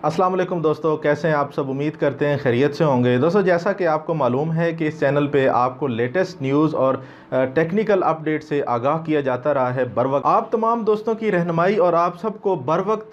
अस्सलाम वालेकुम दोस्तों, कैसे हैं आप सब। उम्मीद करते हैं खैरियत से होंगे। दोस्तों, जैसा कि आपको मालूम है कि इस चैनल पे आपको लेटेस्ट न्यूज़ और टेक्निकल अपडेट से आगाह किया जाता रहा है बर वक्त। आप तमाम दोस्तों की रहनुमाई और आप सबको बर वक्त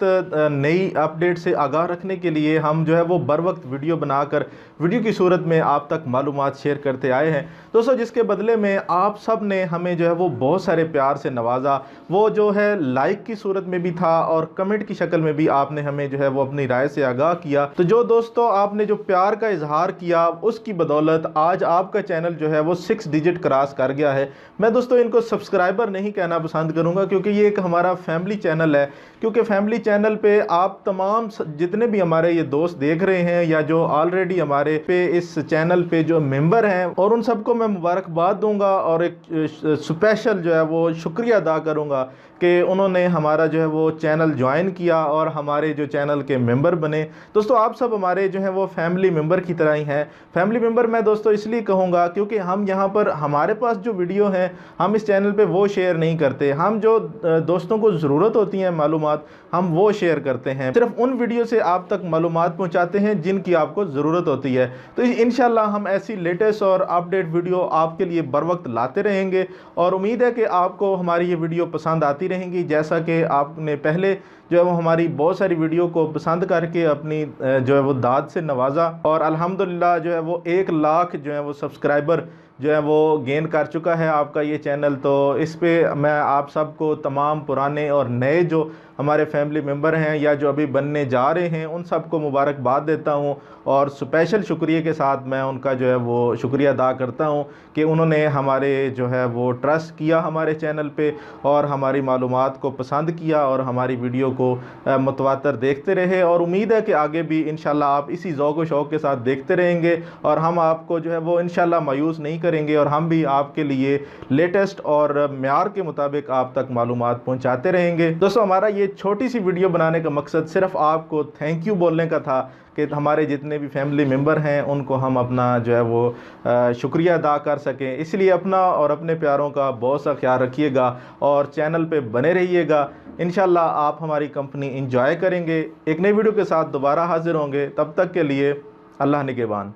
नई अपडेट से आगाह रखने के लिए हम जो है वो बर वक्त वीडियो बनाकर वीडियो की सूरत में आप तक मालूमात शेयर करते आए हैं दोस्तों, जिसके बदले में आप सब ने हमें जो है वो बहुत सारे प्यार से नवाजा। वो जो है लाइक की सूरत में भी था और कमेंट की शक्ल में भी आपने हमें जो है वो अपनी राय से आगाह किया। तो जो दोस्तों आपने जो प्यार का इजहार किया उसकी बदौलत आज आपका चैनल जो है वो 6 डिजिट क्रॉस कर गया है। मैं दोस्तों इनको सब्सक्राइबर नहीं कहना पसंद करूंगा क्योंकि ये एक हमारा फैमिली चैनल है, क्योंकि फैमिली चैनल पे आप तमाम जितने भी हमारे ये दोस्त देख रहे हैं या जो ऑलरेडी हमारे पे इस चैनल पे जो मेंबर हैं, और उन सबको मैं मुबारकबाद दूंगा और एक स्पेशल जो है वो शुक्रिया अदा करूंगा कि उन्होंने हमारा जो है वो चैनल ज्वाइन किया और हमारे जो चैनल के मेंबर बने। दोस्तों आप सब हमारे जो है वो फैमिली मेंबर की तरह ही हैं। फैमिली मेंबर मैं दोस्तों इसलिए कहूँगा क्योंकि हम यहाँ पर हमारे पास जो वीडियो हैं हम इस चैनल पे वो शेयर नहीं करते। हम जो दोस्तों को ज़रूरत होती है मालूमात हम वो शेयर करते हैं, सिर्फ उन वीडियो से आप तक मालूमात पहुँचाते हैं जिनकी आपको ज़रूरत होती है। तो इंशाल्लाह हम ऐसी लेटेस्ट और अपडेट वीडियो आपके लिए बर वक्त लाते रहेंगे और उम्मीद है कि आपको हमारी ये वीडियो पसंद आती रहेंगी। जैसा कि आपने पहले जो है वो हमारी बहुत सारी वीडियो को पसंद करके अपनी जो है वो दाद से नवाजा और अल्हम्दुलिल्लाह जो है वो 1 लाख जो है वो सब्सक्राइबर जो है वो गेन कर चुका है आपका ये चैनल। तो इस पे मैं आप सबको तमाम पुराने और नए जो हमारे फैमिली मेम्बर हैं या जो अभी बनने जा रहे हैं उन सबको मुबारकबाद देता हूं और स्पेशल शुक्रिया के साथ मैं उनका जो है वो शुक्रिया अदा करता हूं कि उन्होंने हमारे जो है वो ट्रस्ट किया हमारे चैनल पे और हमारी मालूमात को पसंद किया और हमारी वीडियो को मुतवातर देखते रहे। और उम्मीद है कि आगे भी इंशाल्लाह आप इसी ज़ौक़ व शौक़ के साथ देखते रहेंगे और हम आपको जो है वो इंशाल्लाह मायूस नहीं करेंगे और हम भी आपके लिए लेटेस्ट और म्यार के मुताबिक आप तक मालूमात पहुंचाते रहेंगे। दोस्तों हमारा ये छोटी सी वीडियो बनाने का मकसद सिर्फ आपको थैंक यू बोलने का था कि हमारे जितने भी फैमिली मेम्बर हैं उनको हम अपना जो है वो शुक्रिया अदा कर सकें। इसलिए अपना और अपने प्यारों का बहुत सा ख्याल रखिएगा और चैनल पे बने रहिएगा। इंशाल्लाह आप हमारी कंपनी इंजॉय करेंगे। एक नई वीडियो के साथ दोबारा हाजिर होंगे, तब तक के लिए अल्लाह निगहबान।